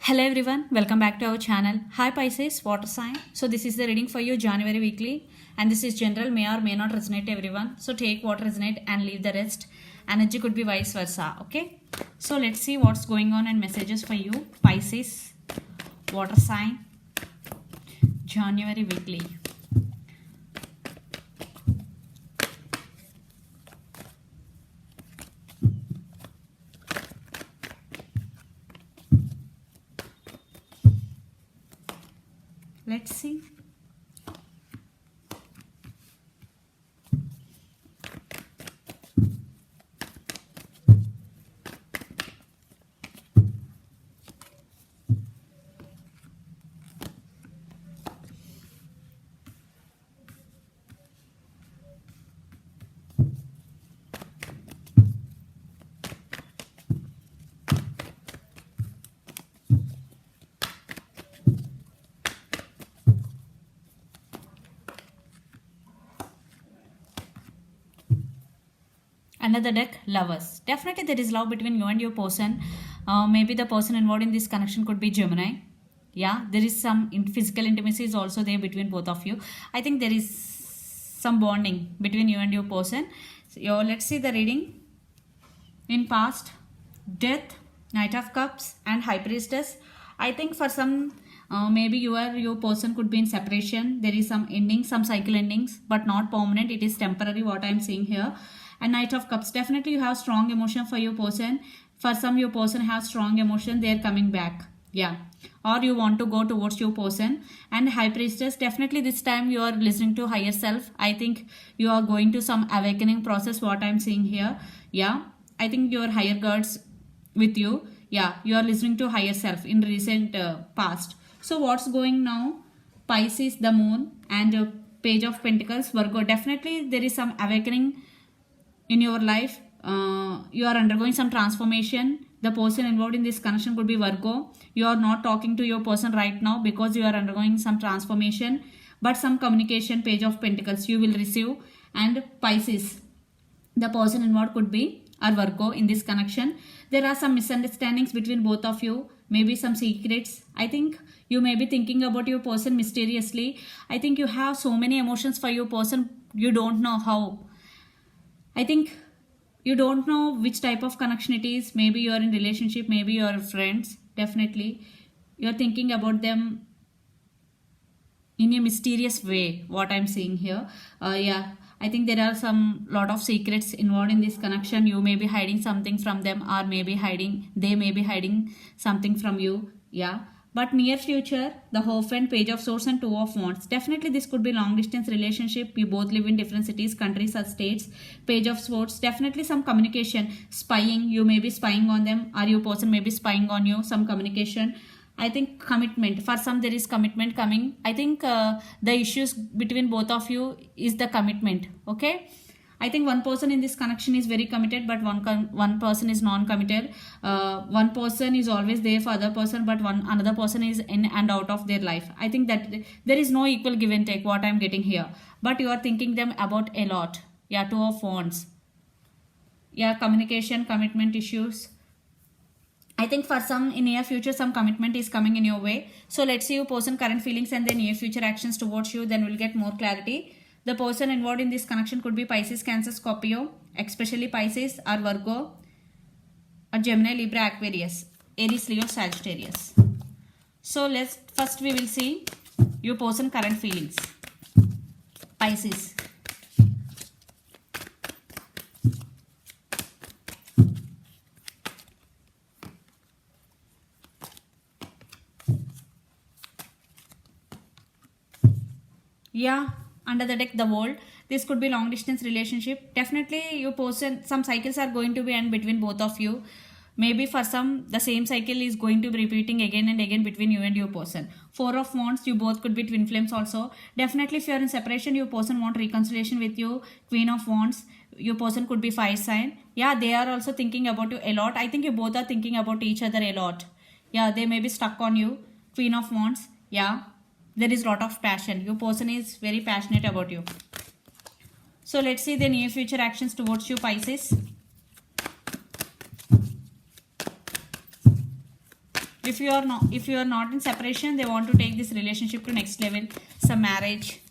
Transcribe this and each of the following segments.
Hello everyone, welcome back to our channel. Hi Pisces, water sign. So this is the reading for you January weekly, and this is general, may or may not resonate to everyone. So take what resonate and leave the rest. Energy could be vice versa. Okay. So let's see what's going on and messages for you Pisces, water sign, January weekly. Let's see. Another deck, lovers. Definitely there is love between you and your person. Maybe the person involved in this connection could be Gemini. Yeah, there is some physical intimacy is also there between both of you. I think there is some bonding between you and your person. So, let's see the reading. In past, death, Knight of Cups and High Priestess. I think for some maybe your person could be in separation. There is some ending, some cycle endings, but not permanent. It is temporary, what I am seeing here. And Knight of Cups, definitely you have strong emotion for your person. For some, your person has strong emotion, they are coming back. Yeah, or you want to go towards your person. And High Priestess, definitely this time you are listening to higher self. I think you are going to some awakening process, what I am seeing here. Yeah, I think your higher gods with you. Yeah, you are listening to higher self in recent past. So what's going now? Pisces, the moon, and Page of Pentacles, Virgo. Definitely there is some awakening in your life. You are undergoing some transformation. The person involved in this connection could be Virgo. You are not talking to your person right now because you are undergoing some transformation, but some communication, Page of Pentacles, you will receive. And Pisces, the person involved could be or Virgo in this connection. There are some misunderstandings between both of you, maybe some secrets. I think you may be thinking about your person mysteriously. I think you have so many emotions for your person, you don't know how. I think you don't know which type of connection it is. Maybe you are in relationship, maybe you are friends. Definitely you are thinking about them in a mysterious way, what I'm seeing here. Yeah, I think there are some lot of secrets involved in this connection. You may be hiding something from them, or maybe they may be hiding something from you. Yeah, but near future, the Hierophant, Page of Swords and Two of Wands. Definitely this could be long distance relationship. You both live in different cities, countries or states. Page of Swords, definitely some communication, spying. You may be spying on them, or your person may be spying on you, some communication. I think commitment. For some, there is commitment coming. I think the issues between both of you is the commitment. Okay. I think one person in this connection is very committed, but one person is non-committed. One person is always there for other person, but another person is in and out of their life. I think that there is no equal give and take, what I'm getting here. But you are thinking them about a lot. Yeah, Two of Wands. Yeah, communication, commitment issues. I think for some in near future, some commitment is coming in your way. So let's see your person current feelings and then near future actions towards you. Then we'll get more clarity. The person involved in this connection could be Pisces, Cancer, Scorpio, especially Pisces or Virgo, or Gemini, Libra, Aquarius, Aries, Leo, Sagittarius. So let's first we will see your person current feelings. Pisces. Yeah, under the deck, the World. This could be long distance relationship. Definitely your person, some cycles are going to be end between both of you. Maybe for some, the same cycle is going to be repeating again and again between you and your person. Four of Wands, you both could be twin flames also. Definitely if you are in separation, your person want reconciliation with you. Queen of Wands, your person could be fire sign. Yeah, they are also thinking about you a lot. I think you both are thinking about each other a lot. Yeah, they may be stuck on you. Queen of Wands. Yeah, there is lot of passion. Your person is very passionate about you. So let's see the near future actions towards you, Pisces. if you are not in separation, they want to take this relationship to next level, some marriage.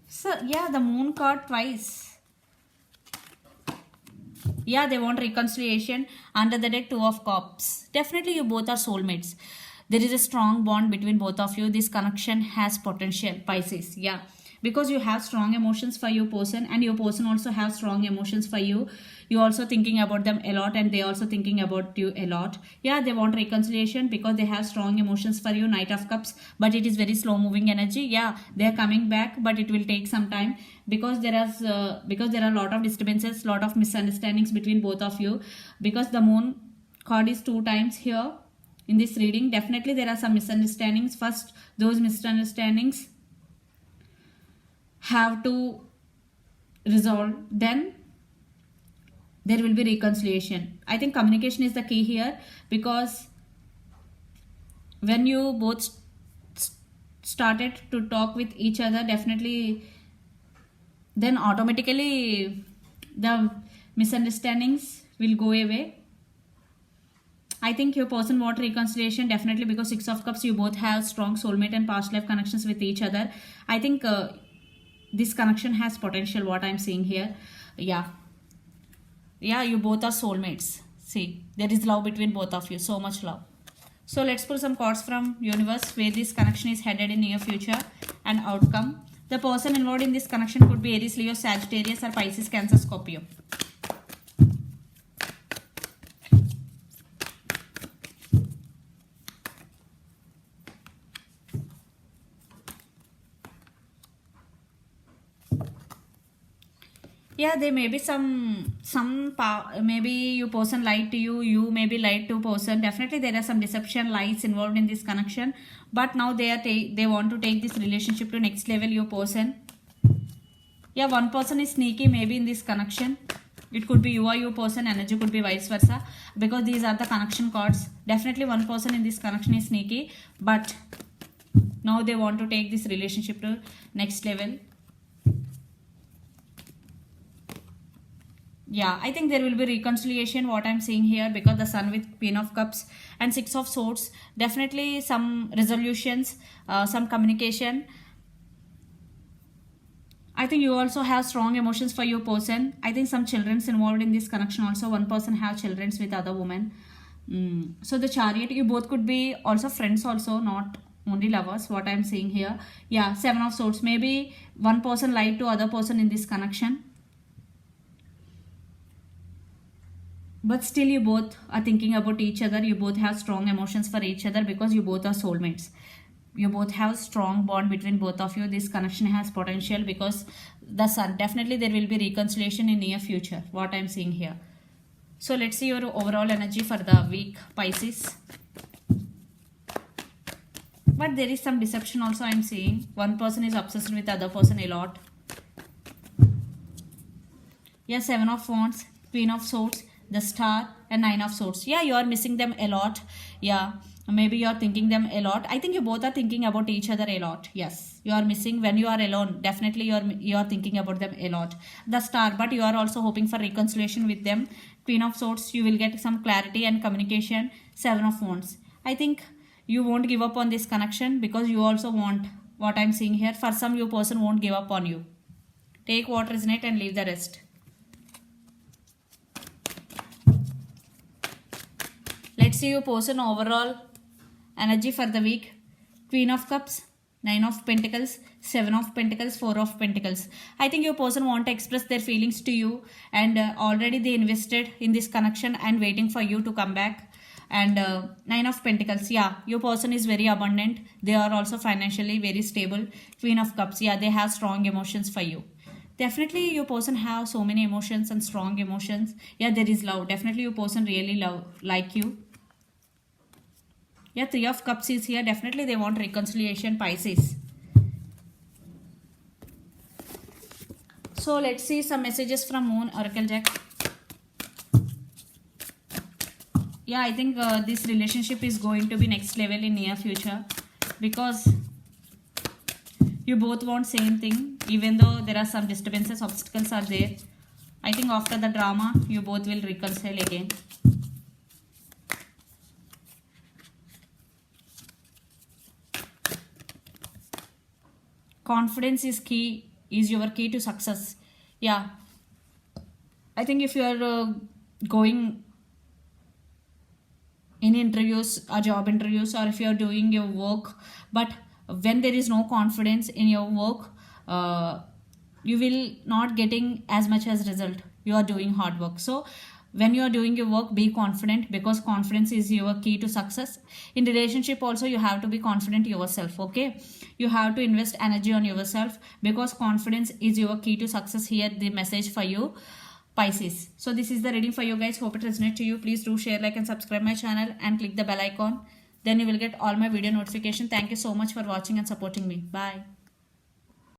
So yeah, the moon card twice. Yeah, they want reconciliation. Under the deck, two of cups. Definitely you both are soulmates. There is a strong bond between both of you. This connection has potential, Pisces. Yeah, because you have strong emotions for your person, and your person also have strong emotions for you. You also thinking about them a lot, and they also thinking about you a lot. Yeah, they want reconciliation because they have strong emotions for you. Knight of Cups, but it is very slow moving energy. Yeah, they are coming back, but it will take some time because there are a lot of disturbances, lot of misunderstandings between both of you, because the moon card is two times here in this reading. Definitely there are some misunderstandings. First, those misunderstandings have to resolve, then there will be reconciliation. I think communication is the key here, because when you both started to talk with each other, definitely then automatically the misunderstandings will go away. I think your person want reconciliation, definitely, because Six of Cups, you both have strong soulmate and past life connections with each other. I think this connection has potential, what I'm seeing here. Yeah, you both are soulmates. See, there is love between both of you, so much love. So let's pull some cards from universe where this connection is headed in near future and outcome. The person involved in this connection could be Aries, Leo, Sagittarius, or Pisces, Cancer, Scorpio. Yeah, there may be maybe your person lied to you, you may be lied to person. Definitely there are some deception, lies involved in this connection, but now they want to take this relationship to next level, your person. Yeah, one person is sneaky maybe in this connection. It could be you or your person, energy could be vice versa, because these are the connection cards. Definitely one person in this connection is sneaky, but now they want to take this relationship to next level. Yeah, I think there will be reconciliation, what I'm seeing here, because the Sun with Queen of Cups and Six of Swords. Definitely some resolutions, some communication. I think you also have strong emotions for your person. I think some children's involved in this connection also. One person have children's with other woman. So the Chariot, you both could be also friends also, not only lovers, what I'm seeing here. Yeah, Seven of Swords. Maybe one person lied to other person in this connection, but still you both are thinking about each other. You both have strong emotions for each other because you both are soulmates. You both have strong bond between both of you. This connection has potential because the Sun. Definitely there will be reconciliation in near future, what I'm seeing here. So let's see your overall energy for the week, Pisces. But there is some deception also I'm seeing. One person is obsessed with the other person a lot. Yeah, Seven of Wands, Queen of Swords, the Star, and Nine of Swords. Yeah, you are missing them a lot. Yeah, maybe you are thinking them a lot. I think you both are thinking about each other a lot. Yes, you are missing when you are alone. Definitely you are thinking about them a lot. The Star, but you are also hoping for reconciliation with them. Queen of Swords, you will get some clarity and communication. Seven of Wands. I think you won't give up on this connection because you also want, what I'm seeing here. For some, your person won't give up on you. Take what resonate and leave the rest. Let's see your person overall energy for the week. Queen of Cups, Nine of Pentacles, Seven of Pentacles, Four of Pentacles. I think your person want to express their feelings to you, and already they invested in this connection and waiting for you to come back. And Nine of Pentacles, yeah, your person is very abundant. They are also financially very stable. Queen of Cups, yeah, they have strong emotions for you. Definitely your person have so many emotions and strong emotions. Yeah, there is love. Definitely your person really like you. Yeah, Three of Cups is here. Definitely they want reconciliation, Pisces. So let's see some messages from Moon Oracle deck. Yeah, I think this relationship is going to be next level in near future, because you both want same thing, even though there are some disturbances, obstacles are there. I think after the drama, you both will reconcile again. confidence is your key to success. Yeah, I think if you are going in interviews or job interviews, or if you are doing your work, but when there is no confidence in your work, you will not getting as much as result. You are doing hard work. So when you are doing your work, be confident, because confidence is your key to success. In relationship also, you have to be confident yourself. Okay, you have to invest energy on yourself, because confidence is your key to success. Here the message for you, Pisces. So this is the reading for you guys. Hope it resonates to you. Please do share, like and subscribe my channel and click the bell icon. Then you will get all my video notification. Thank you so much for watching and supporting me. Bye.